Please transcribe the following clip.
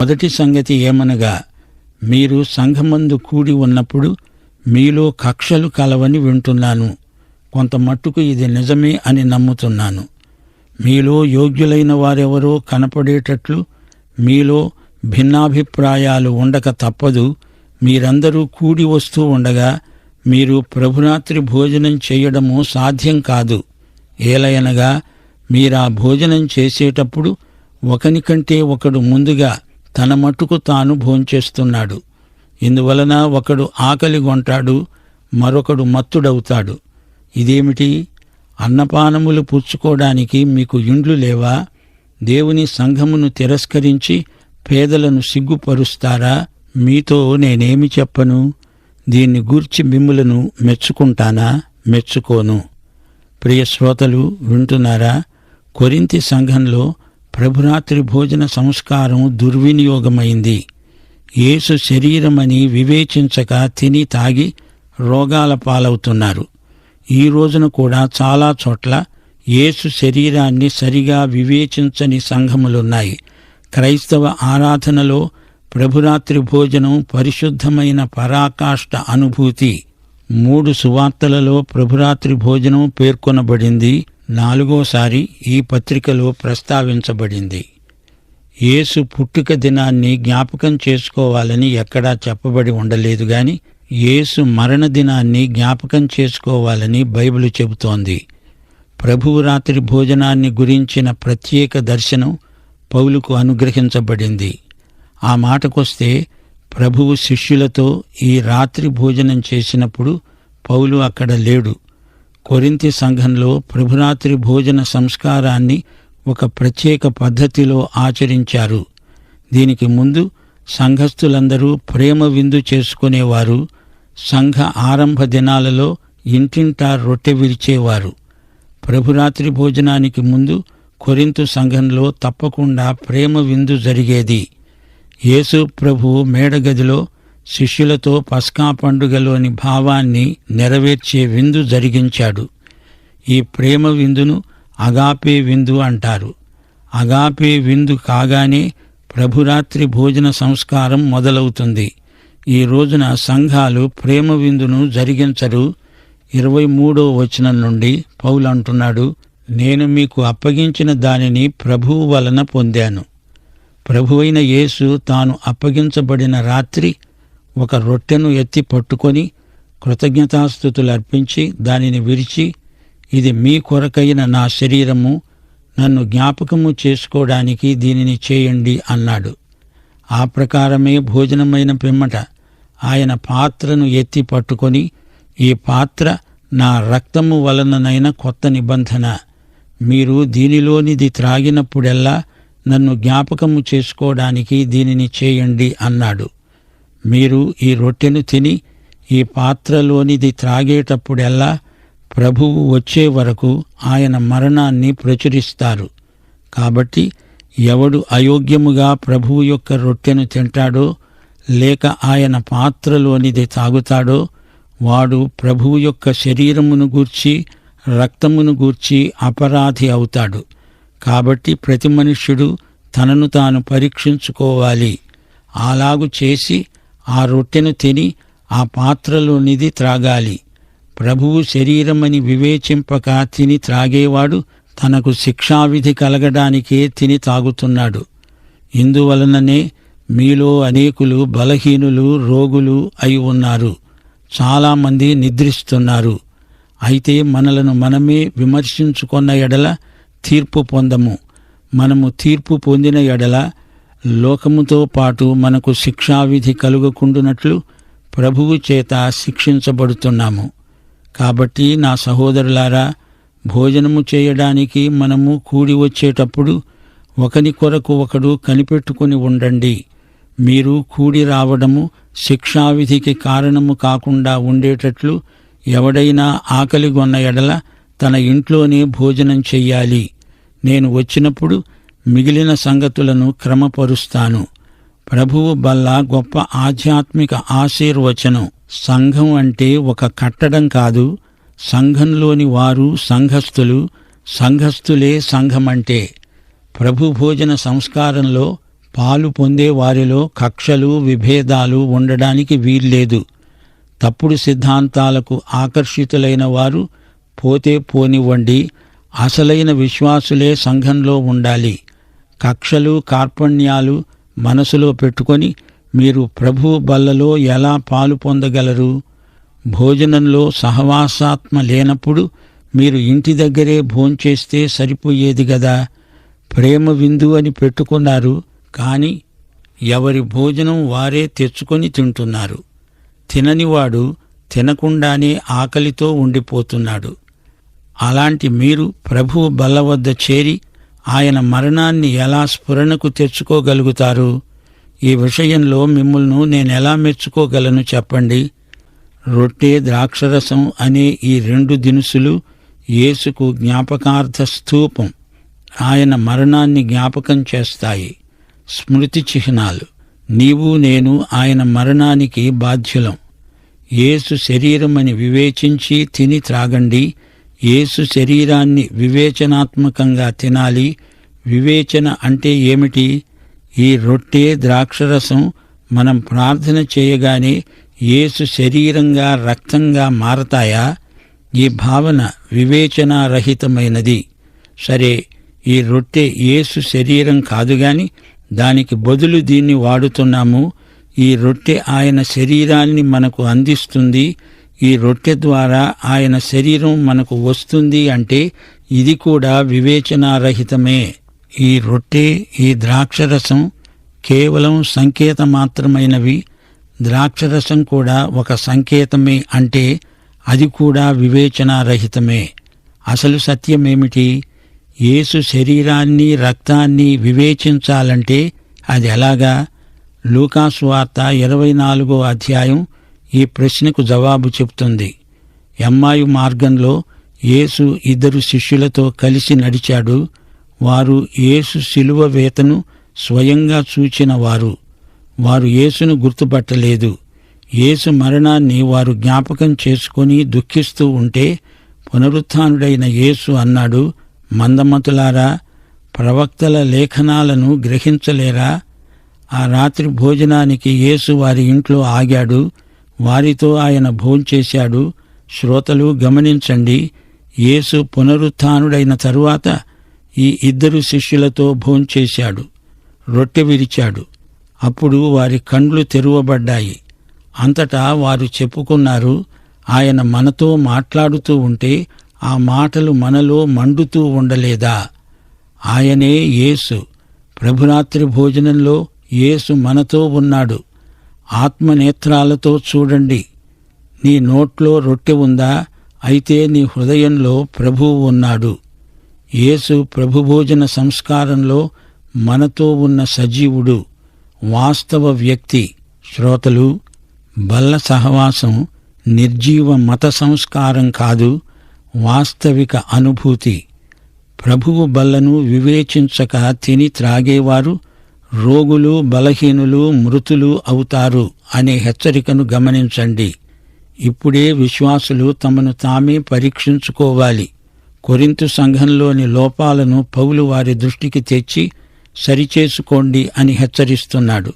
మొదటి సంగతి ఏమనగా, మీరు సంఘమందు కూడి ఉన్నప్పుడు మీలో కక్షలు కలవని వింటున్నాను. కొంత మట్టుకు ఇది నిజమే అని నమ్ముతున్నాను. మీలో యోగ్యులైన వారెవరో కనపడేటట్లు మీలో భిన్నాభిప్రాయాలు ఉండక తప్పదు. మీరందరూ కూడి వస్తూ ఉండగా మీరు ప్రభురాత్రి భోజనం చేయడము సాధ్యం కాదు. ఏలయనగా మీరా భోజనం చేసేటప్పుడు ఒకనికంటే ఒకడు ముందుగా తన మట్టుకు తాను భోంచేస్తున్నాడు. ఇందువలన ఒకడు ఆకలిగొంటాడు, మరొకడు మత్తుడవుతాడు. ఇదేమిటి? అన్నపానములు పుచ్చుకోవడానికి మీకు ఇండ్లు లేవా? దేవుని సంఘమును తిరస్కరించి పేదలను సిగ్గుపరుస్తారా? మీతో నేనేమి చెప్పను? దీన్ని గూర్చి మిమ్ములను మెచ్చుకుంటానా? మెచ్చుకోను. ప్రియ శ్రోతలు, వింటున్నారా? కొరింథీ సంఘంలో ప్రభురాత్రి భోజన సంస్కారం దుర్వినియోగమైంది. యేసు శరీరమని వివేచించక తిని తాగి రోగాల పాలవుతున్నారు. ఈ రోజున కూడా చాలా చోట్ల యేసు శరీరాన్ని సరిగా వివేచించని సంఘములున్నాయి. క్రైస్తవ ఆరాధనలో ప్రభురాత్రి భోజనం పరిశుద్ధమైన పరాకాష్ఠ అనుభూతి. 3 సువార్తలలో ప్రభురాత్రి భోజనం పేర్కొనబడింది. 4వసారి ఈ పత్రికలో ప్రస్తావించబడింది. యేసు పుట్టుక దినాన్ని జ్ఞాపకం చేసుకోవాలని ఎక్కడా చెప్పబడి ఉండలేదు గాని యేసు మరణ దినాన్ని జ్ఞాపకం చేసుకోవాలని బైబిలు చెబుతోంది. ప్రభువు రాత్రి భోజనాన్ని గురించిన ప్రత్యేక దర్శనం పౌలుకు అనుగ్రహించబడింది. ఆ మాటకొస్తే ప్రభువు శిష్యులతో ఈ రాత్రి భోజనం చేసినప్పుడు పౌలు అక్కడ లేడు. కొరింథీ సంఘంలో ప్రభురాత్రి భోజన సంస్కారాన్ని ఒక ప్రత్యేక పద్ధతిలో ఆచరించారు. దీనికి ముందు సంఘస్థులందరూ ప్రేమ విందు చేసుకునేవారు. సంఘ ఆరంభ దినాలలో ఇంటింటా రొట్టె విరిచేవారు. ప్రభురాత్రి భోజనానికి ముందు కొరింథు సంఘంలో తప్పకుండా ప్రేమ విందు జరిగేది. యేసు ప్రభువు మేడగదిలో శిష్యులతో పస్కా పండుగలోని భావాన్ని నెరవేర్చే విందు జరిగించాడు. ఈ ప్రేమ విందును అగాపే విందు అంటారు. అగాపే విందు కాగానే ప్రభురాత్రి భోజన సంస్కారం మొదలవుతుంది. ఈ రోజున సంఘాలు ప్రేమ విందును జరిగించరు. 23వ వచనం నుండి పౌలు అంటున్నాడు, నేను మీకు అప్పగించిన దానిని ప్రభువు వలన పొందాను. ప్రభువైన యేసు తాను అప్పగించబడిన రాత్రి ఒక రొట్టెను ఎత్తి పట్టుకొని కృతజ్ఞతాస్తుతులు అర్పించి దానిని విరిచి, ఇది మీ కొరకైన నా శరీరము, నన్ను జ్ఞాపకము చేసుకోవడానికి దీనిని చేయండి అన్నాడు. ఆ ప్రకారమే భోజనమైన పిమ్మట ఆయన పాత్రను ఎత్తి పట్టుకొని, ఈ పాత్ర నా రక్తము వలననైన కొత్త నిబంధన. మీరు దీనిలోనిది త్రాగినప్పుడెల్లా నన్ను జ్ఞాపకము చేసుకోవడానికి దీనిని చేయండి అన్నాడు. మీరు ఈ రొట్టెను తిని ఈ పాత్రలోనిది త్రాగేటప్పుడెల్లా ప్రభువు వచ్చే వరకు ఆయన మరణాన్ని ప్రచురిస్తారు. కాబట్టి ఎవడు అయోగ్యముగా ప్రభువు యొక్క రొట్టెను తింటాడో లేక ఆయన పాత్రలోనిది తాగుతాడో వాడు ప్రభువు యొక్క శరీరమును గూర్చి రక్తమును గూర్చి అపరాధి అవుతాడు. కాబట్టి ప్రతి మనుష్యుడు తనను తాను పరీక్షించుకోవాలి. అలాగు చేసి ఆ రొట్టెను తిని ఆ పాత్రలోనిది త్రాగాలి. ప్రభువు శరీరమని వివేచింపక తిని త్రాగేవాడు తనకు శిక్షావిధి కలగడానికే తిని తాగుతున్నాడు. ఇందువలననే మీలో అనేకులు బలహీనులు, రోగులు అయి ఉన్నారు. చాలామంది నిద్రిస్తున్నారు. అయితే మనలను మనమే విమర్శించుకొన్న ఎడల తీర్పు పొందము. మనము తీర్పు పొందిన ఎడల లోకముతో పాటు మనకు శిక్షావిధి కలుగకుండునట్లు ప్రభువు చేత శిక్షించబడుతున్నాము. కాబట్టి నా సహోదరులారా, భోజనము చేయడానికి మనము కూడి వచ్చేటప్పుడు ఒకని కొరకు ఒకడు కనిపెట్టుకుని ఉండండి. మీరు కూడి రావడము శిక్షావిధికి కారణము కాకుండా ఉండేటట్లు ఎవడైనా ఆకలిగొన్న ఎడల తన ఇంట్లోనే భోజనం చెయ్యాలి. నేను వచ్చినప్పుడు మిగిలిన సంగతులను క్రమపరుస్తాను. ప్రభువు బల్ల గొప్ప ఆధ్యాత్మిక ఆశీర్వచనం. సంఘం అంటే ఒక కట్టడం కాదు. సంఘంలోని వారు సంఘస్థులు, సంఘస్థులే సంఘమంటే. ప్రభు భోజన సంస్కారంలో పాలు పొందే వారిలో కక్షలు, విభేదాలు ఉండడానికి వీల్లేదు. తప్పుడు సిద్ధాంతాలకు ఆకర్షితులైన వారు పోతే పోనివ్వండి, అసలైన విశ్వాసులే సంఘంలో ఉండాలి. కక్షలు, కార్పణ్యాలు మనసులో పెట్టుకొని మీరు ప్రభువు బల్లలో ఎలా పాలు పొందగలరు? భోజనంలో సహవాసాత్మ లేనప్పుడు మీరు ఇంటి దగ్గరే భోంచేస్తే సరిపోయేది గదా. ప్రేమ విందు అని పెట్టుకున్నారు, కాని ఎవరి భోజనం వారే తెచ్చుకొని తింటున్నారు. తిననివాడు తినకుండానే ఆకలితో ఉండిపోతున్నాడు. అలాంటి మీరు ప్రభువు బల్ల వద్ద చేరి ఆయన మరణాన్ని ఎలా స్ఫురణకు తెచ్చుకోగలుగుతారు? ఈ విషయంలో మిమ్మల్ని నేనెలా మెచ్చుకోగలను చెప్పండి? రొట్టె, ద్రాక్షరసం అనే ఈ 2 దినుసులు యేసుకు జ్ఞాపకార్థ స్తూపం. ఆయన మరణాన్ని జ్ఞాపకం చేస్తాయి, స్మృతి చిహ్నాలు. నీవు నేను ఆయన మరణానికి బాధ్యులం. యేసు శరీరమని వివేచించి తిని త్రాగండి. యేసు శరీరాన్ని వివేచనాత్మకంగా తినాలి. వివేచన అంటే ఏమిటి? ఈ రొట్టె, ద్రాక్షరసం మనం ప్రార్థన చేయగానే యేసు శరీరంగా, రక్తంగా మారతాయా? ఈ భావన వివేచనారహితమైనది. సరే, ఈ రొట్టె యేసు శరీరం కాదుగాని దానికి బదులు దీన్ని వాడుతున్నాము. ఈ రొట్టె ఆయన శరీరాన్ని మనకు అందిస్తుంది. ఈ రొట్టె ద్వారా ఆయన శరీరం మనకు వస్తుంది అంటే ఇది కూడా వివేచనారహితమే. ఈ రొట్టె, ఈ ద్రాక్షరసం కేవలం సంకేతమాత్రమైనవి. ద్రాక్షరసం కూడా ఒక సంకేతమే అంటే అది కూడా వివేచనారహితమే. అసలు సత్యమేమిటి? యేసు శరీరాన్ని, రక్తాన్ని వివేచించాలంటే అది ఎలాగా? లూకాసు వార్త 24వ అధ్యాయం ఈ ప్రశ్నకు జవాబు చెప్తుంది. ఎమ్మాయు మార్గంలో యేసు 2 శిష్యులతో కలిసి నడిచాడు. వారు యేసు శిలువ వేతను స్వయంగా చూచిన వారు. వారు యేసును గుర్తుపట్టలేదు. యేసు మరణాన్ని వారు జ్ఞాపకం చేసుకుని దుఃఖిస్తూ ఉంటే పునరుత్థానుడైన యేసు అన్నాడు, మందమతులారా, ప్రవక్తల లేఖనాలను గ్రహించలేరా? ఆ రాత్రి భోజనానికి యేసు వారి ఇంట్లో ఆగాడు. వారితో ఆయన భోంచేశాడు. శ్రోతలు గమనించండి, యేసు పునరుత్థానుడైన తరువాత ఈ 2 శిష్యులతో భోంచేశాడు. రొట్టె విరిచాడు. అప్పుడు వారి కండ్లు తెరువబడ్డాయి. అంతటా వారు చెప్పుకున్నారు, ఆయన మనతో మాట్లాడుతూ ఉంటే ఆ మాటలు మనలో మండుతూ ఉండలేదా? ఆయనే యేసు. ప్రభురాత్రి భోజనంలో యేసు మనతో ఉన్నాడు. ఆత్మనేత్రాలతో చూడండి. నీ నోట్లో రొట్టె ఉందా? అయితే నీ హృదయంలో ప్రభువు ఉన్నాడు. యేసు ప్రభుభోజన సంస్కారంలో మనతో ఉన్న సజీవుడు, వాస్తవ వ్యక్తి. శ్రోతలు, బల్ల సహవాసం నిర్జీవ మత సంస్కారం కాదు, వాస్తవిక అనుభూతి. ప్రభువు బల్లను వివేచించక తిని త్రాగేవారు రోగులు, బలహీనులు, మృతులు అవుతారు అనే హెచ్చరికను గమనించండి. ఇప్పుడే విశ్వాసులు తమను తామే పరీక్షించుకోవాలి. కొరింథు సంఘంలోని లోపాలను పౌలు వారి దృష్టికి తెచ్చి సరిచేసుకోండి అని హెచ్చరిస్తున్నాడు.